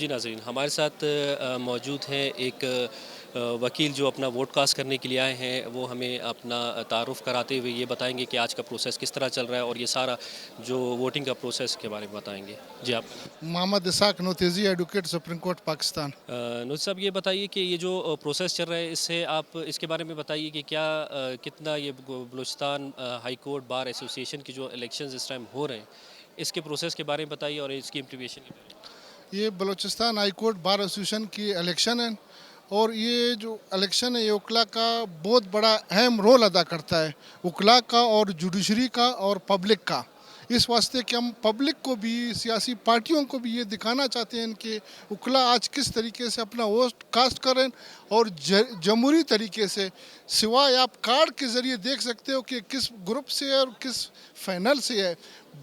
جی ناظرین، ہمارے ساتھ موجود ہیں ایک وکیل جو اپنا ووٹ کاسٹ کرنے کے لیے آئے ہیں. وہ ہمیں اپنا تعارف کراتے ہوئے یہ بتائیں گے کہ آج کا پروسیس کس طرح چل رہا ہے اور یہ سارا جو ووٹنگ کا پروسیس کے بارے میں بتائیں گے. جی آپ کا Muhammad Ishaq نوتیزی advocate supreme court Pakistan. نوز صاحب یہ بتائیے کہ یہ جو پروسیس چل رہا ہے اس سے آپ اس کے بارے میں بتائیے کہ کیا کتنا یہ Balochistan high court bar association کی جو الیکشنز اس ٹائم ہو رہے ہیں اس کے پروسیس کے بارے میں بتائیے اور اس کی امپلیمنٹیشن کے بارے میں. یہ Balochistan high court bar association کی الیکشن ہے اور یہ جو الیکشن ہے یہ وکلاء کا بہت بڑا اہم رول ادا کرتا ہے، وکلاء کا اور جوڈیشری کا اور پبلک کا. اس واسطے کہ ہم پبلک کو بھی، سیاسی پارٹیوں کو بھی یہ دکھانا چاہتے ہیں کہ وکلاء آج کس طریقے سے اپنا ووٹ کاسٹ کریں اور جمہوری طریقے سے، سوائے آپ کارڈ کے ذریعے دیکھ سکتے ہو کہ کس گروپ سے ہے اور کس فینل سے ہے.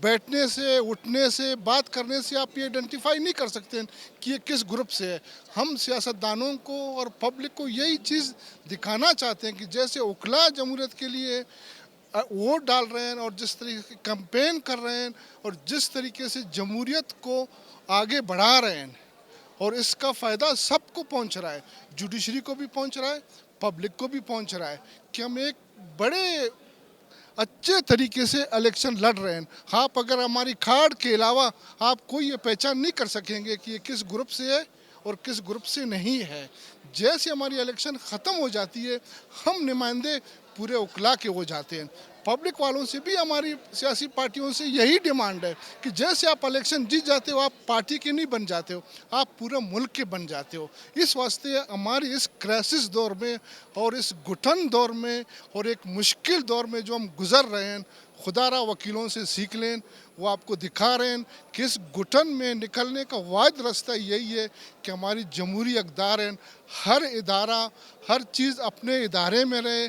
بیٹھنے سے، اٹھنے سے، بات کرنے سے آپ یہ آئیڈینٹیفائی نہیں کر سکتے کہ یہ کس گروپ سے ہے. ہم سیاستدانوں کو اور پبلک کو یہی چیز دکھانا چاہتے ہیں کہ جیسے وکلاء جمہوریت کے لیے ووٹ ڈال رہے ہیں اور جس طریقے سے کمپین کر رہے ہیں اور جس طریقے سے جمہوریت کو آگے بڑھا رہے ہیں اور اس کا فائدہ سب کو پہنچ رہا ہے، جوڈیشری کو بھی پہنچ رہا ہے، پبلک کو بھی پہنچ رہا ہے کہ ہم ایک بڑے اچھے طریقے سے الیکشن لڑ رہے ہیں. آپ اگر ہماری کارڈ کے علاوہ آپ کوئی یہ پہچان نہیں کر سکیں گے کہ یہ کس گروپ سے ہے اور کس گروپ سے نہیں ہے. جیسے ہماری الیکشن ختم ہو جاتی ہے ہم نمائندے پورے وکلاء کے ہو جاتے ہیں. پبلک والوں سے بھی ہماری سیاسی پارٹیوں سے یہی ڈیمانڈ ہے کہ جیسے آپ الیکشن جیت جاتے ہو آپ پارٹی کے نہیں بن جاتے ہو، آپ پورے ملک کے بن جاتے ہو. اس واسطے ہماری اس کرائسس دور میں اور اس گھٹن دور میں اور ایک مشکل دور میں جو ہم گزر رہے ہیں، خدا را وکیلوں سے سیکھ لیں. وہ آپ کو دکھا رہے ہیں کہ اس گھٹن میں نکلنے کا واحد راستہ یہی ہے کہ ہماری جمہوری اقدار ہیں، ہر ادارہ ہر چیز اپنے ادارے میں رہے.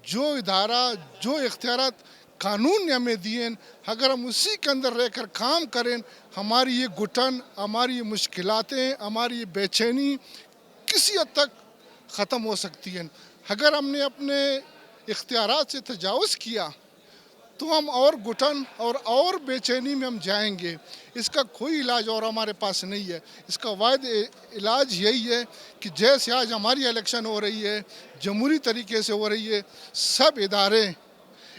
جو ادارہ جو اختیارات قانون نے ہمیں دیے ہیں اگر ہم اسی کے اندر رہ کر کام کریں، ہماری یہ گھٹن، ہماری یہ مشکلاتیں، ہماری یہ بے چینی کسی حد تک ختم ہو سکتی ہیں. اگر ہم نے اپنے اختیارات سے تجاوز کیا تو ہم اور گھٹن اور بے چینی میں ہم جائیں گے. اس کا کوئی علاج اور ہمارے پاس نہیں ہے. اس کا واحد علاج یہی ہے کہ جیسے آج ہماری الیکشن ہو رہی ہے، جمہوری طریقے سے ہو رہی ہے، سب ادارے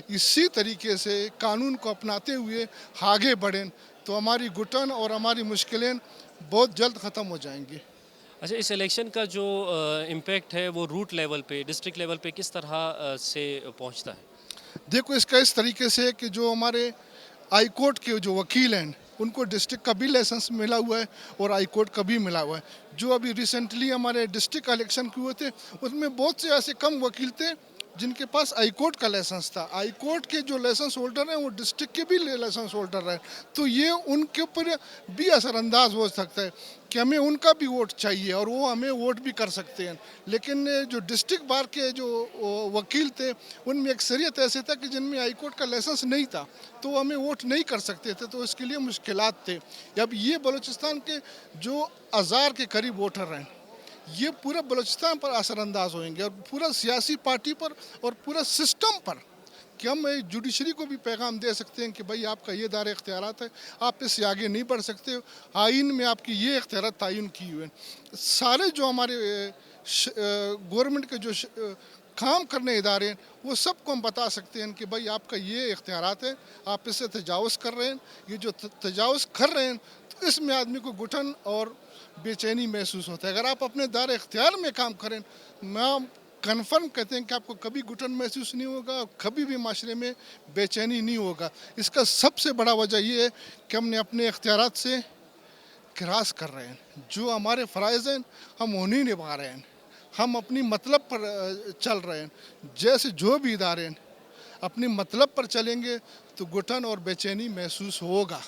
اسی طریقے سے قانون کو اپناتے ہوئے آگے بڑھیں تو ہماری گھٹن اور ہماری مشکلیں بہت جلد ختم ہو جائیں گی. اچھا، اس الیکشن کا جو امپیکٹ ہے وہ روٹ لیول پہ، ڈسٹرکٹ لیول پہ کس طرح سے پہنچتا ہے؟ دیکھو اس کا اس طریقے سے کہ جو ہمارے ہائی کورٹ کے جو وکیل ہیں ان کو ڈسٹرکٹ کا بھی لائسنس ملا ہوا ہے اور ہائی کورٹ کا بھی ملا ہوا ہے. جو ابھی ریسنٹلی ہمارے ڈسٹرکٹ الیکشن ہوئے تھے اس میں بہت سے ایسے کم وکیل تھے جن کے پاس ہائی کورٹ کا لائسنس تھا. ہائی کورٹ کے جو لائسنس ہولڈر ہیں وہ ڈسٹرکٹ کے بھی لائسنس ہولڈر ہیں، تو یہ ان کے اوپر بھی اثر انداز ہو سکتا ہے کہ ہمیں ان کا بھی ووٹ چاہیے اور وہ ہمیں ووٹ بھی کر سکتے ہیں. لیکن جو ڈسٹرکٹ بار کے جو وکیل تھے ان میں اکثریت ایسے تھا کہ جن میں ہائی کورٹ کا لائسنس نہیں تھا تو وہ ہمیں ووٹ نہیں کر سکتے تھے، تو اس کے لیے مشکلات تھے. اب یہ بلوچستان کے جو 1000 کے قریب ووٹر ہیں یہ پورے بلوچستان پر اثر انداز ہوئیں گے اور پورا سیاسی پارٹی پر اور پورا سسٹم پر کہ ہم جوڈیشری کو بھی پیغام دے سکتے ہیں کہ بھائی آپ کا یہ دائرہ اختیارات ہے، آپ اس سے آگے نہیں بڑھ سکتے. آئین میں آپ کی یہ اختیارات تعین کی ہوئے ہیں. سارے جو ہمارے گورنمنٹ کے جو کام کرنے ادارے ہیں وہ سب کو ہم بتا سکتے ہیں کہ بھائی آپ کا یہ اختیارات ہے، آپ اس سے تجاوز کر رہے ہیں. یہ جو تجاوز کر رہے ہیں تو اس میں آدمی کو گھٹن اور بے چینی محسوس ہوتا ہے. اگر آپ اپنے دائرہ اختیار میں کام کریں میں کنفرم کہتے ہیں کہ آپ کو کبھی گھٹن محسوس نہیں ہوگا، کبھی بھی معاشرے میں بے چینی نہیں ہوگا. اس کا سب سے بڑا وجہ یہ ہے کہ ہم نے اپنے اختیارات سے کراس کر رہے ہیں. جو ہمارے فرائض ہیں ہم انہیں نبھا رہے ہیں، ہم اپنی مطلب پر چل رہے ہیں. جیسے جو بھی ادارے ہیں اپنی مطلب پر چلیں گے تو گھٹن اور بے چینی محسوس ہوگا.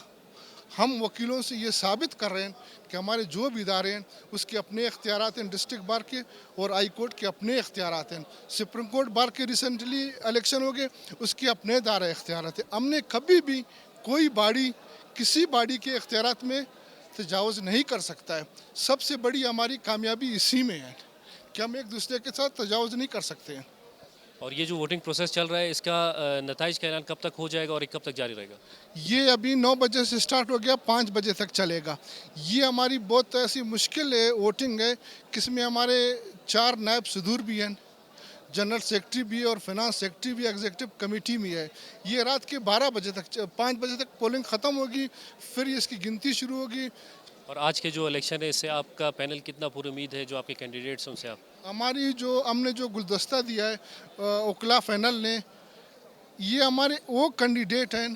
ہم وکیلوں سے یہ ثابت کر رہے ہیں کہ ہمارے جو بھی ادارے ہیں اس کے اپنے اختیارات ہیں، ڈسٹرکٹ بار کے اور ہائی کورٹ کے اپنے اختیارات ہیں. سپریم کورٹ بار کے ریسنٹلی الیکشن ہو گئے، اس کے اپنے دائرہ اختیارات ہیں. ہم نے کبھی بھی کوئی باڈی کسی باڈی کے اختیارات میں تجاوز نہیں کر سکتا ہے. سب سے بڑی ہماری کامیابی اسی میں ہے کہ ہم ایک دوسرے کے ساتھ تجاوز نہیں کر سکتے ہیں. اور یہ جو ووٹنگ پروسیس چل رہا ہے اس کا نتائج کا اعلان کب تک ہو جائے گا اور یہ کب تک جاری رہے گا؟ یہ ابھی 9 بجے سے سٹارٹ ہو گیا، 5 بجے تک چلے گا۔ یہ ہماری بہت ایسی مشکل ہے ووٹنگ ہے کہ اس میں ہمارے 4 نائب صدور بھی ہیں، جنرل سیکرٹری بھی اور فنانس سیکرٹری بھی ایگزیکٹو کمیٹی میں ہے۔ یہ رات کے 12 بجے تک 5 بجے تک پولنگ ختم ہوگی، پھر اس کی گنتی شروع ہوگی۔ اور آج کے جو الیکشن ہے اس سے آپ کا پینل کتنا پر امید ہے، جو آپ کے کینڈیڈیٹس ہیں ان سے آپ؟ ہماری جو ہم نے جو گلدستہ دیا ہے اوکلا فینل نے، یہ ہمارے وہ کینڈیڈیٹ ہیں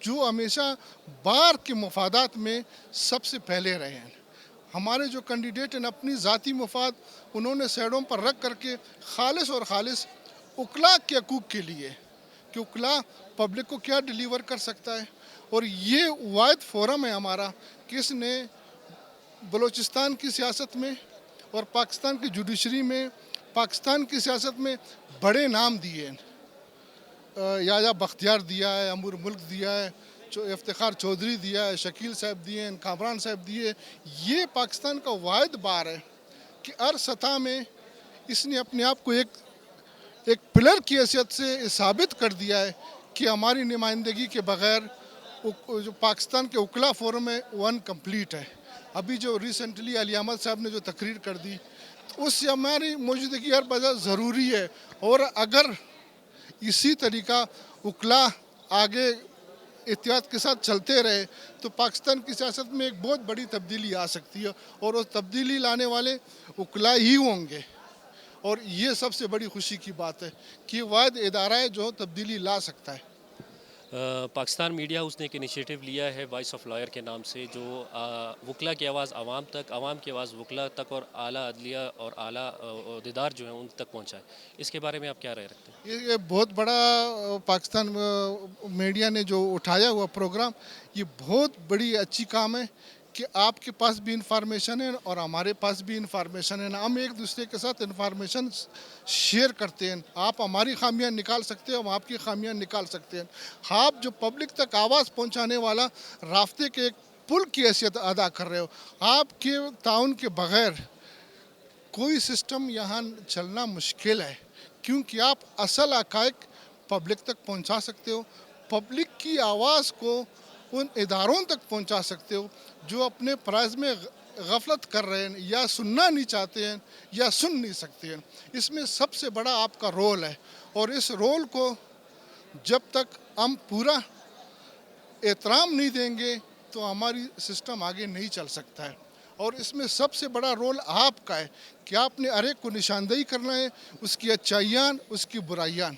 جو ہمیشہ بار کے مفادات میں سب سے پہلے رہے ہیں۔ ہمارے جو کینڈیڈیٹ ہیں اپنی ذاتی مفاد انہوں نے سائڈوں پر رکھ کر کے خالص اور خالص اوکلا کے حقوق کے لیے کہ اوکلا پبلک کو کیا ڈیلیور کر سکتا ہے، اور یہ واحد فورم ہے ہمارا کہ اس نے بلوچستان کی سیاست میں اور پاکستان کی جوڈیشری میں، پاکستان کی سیاست میں بڑے نام دیے ہیں۔ یحییٰ بختیار دیا ہے، امور ملک دیا ہے، افتخار چودھری دیا ہے، شکیل صاحب دیے ہیں، کامران صاحب دیے۔ یہ پاکستان کا واحد بار ہے کہ ہر سطح میں اس نے اپنے آپ کو ایک پلر کی حیثیت سے ثابت کر دیا ہے کہ ہماری نمائندگی کے بغیر جو پاکستان کے اوکلا فورم ہے وہ انکمپلیٹ ہے۔ ابھی جو ریسنٹلی علی احمد صاحب نے جو تقریر کر دی، اس سے ہماری موجودگی ہر وجہ ضروری ہے، اور اگر اسی طریقہ اوکلا آگے احتیاط کے ساتھ چلتے رہے تو پاکستان کی سیاست میں ایک بہت بڑی تبدیلی آ سکتی ہے، اور اس تبدیلی لانے والے اوکلا ہی ہوں گے۔ اور یہ سب سے بڑی خوشی کی بات ہے کہ یہ واحد ادارہ ہے جو تبدیلی لا سکتا ہے۔ پاکستان میڈیا ہاؤس نے ایک انیشیٹو لیا ہے وائس آف لائر کے نام سے، جو وکلا کی آواز عوام تک، عوام کی آواز وکلا تک، اور اعلیٰ عدلیہ اور اعلیٰ عہدیدار جو ہیں ان تک پہنچائے۔ اس کے بارے میں آپ کیا رائے رکھتے ہیں؟ یہ بہت بڑا پاکستان میڈیا نے جو اٹھایا ہوا پروگرام، یہ بہت بڑی اچھی کام ہے کہ آپ کے پاس بھی انفارمیشن ہے اور ہمارے پاس بھی انفارمیشن ہے، ہم ایک دوسرے کے ساتھ انفارمیشن شیئر کرتے ہیں۔ آپ ہماری خامیاں نکال سکتے ہیں، ہم آپ کی خامیاں نکال سکتے ہیں۔ آپ جو پبلک تک آواز پہنچانے والا رابطے کے ایک پل کی حیثیت ادا کر رہے ہو، آپ کے تعاون کے بغیر کوئی سسٹم یہاں چلنا مشکل ہے، کیونکہ آپ اصل حقائق پبلک تک پہنچا سکتے ہو، پبلک کی آواز کو ان اداروں تک پہنچا سکتے ہو جو اپنے فرائض میں غفلت کر رہے ہیں، یا سننا نہیں چاہتے ہیں، یا سن نہیں سکتے ہیں۔ اس میں سب سے بڑا آپ کا رول ہے، اور اس رول کو جب تک ہم پورا احترام نہیں دیں گے تو ہماری سسٹم آگے نہیں چل سکتا ہے۔ اور اس میں سب سے بڑا رول آپ کا ہے کہ آپ نے ہر ایک کو نشاندہی کرنا ہے، اس کی اچھائیاں، اس کی برائیاں۔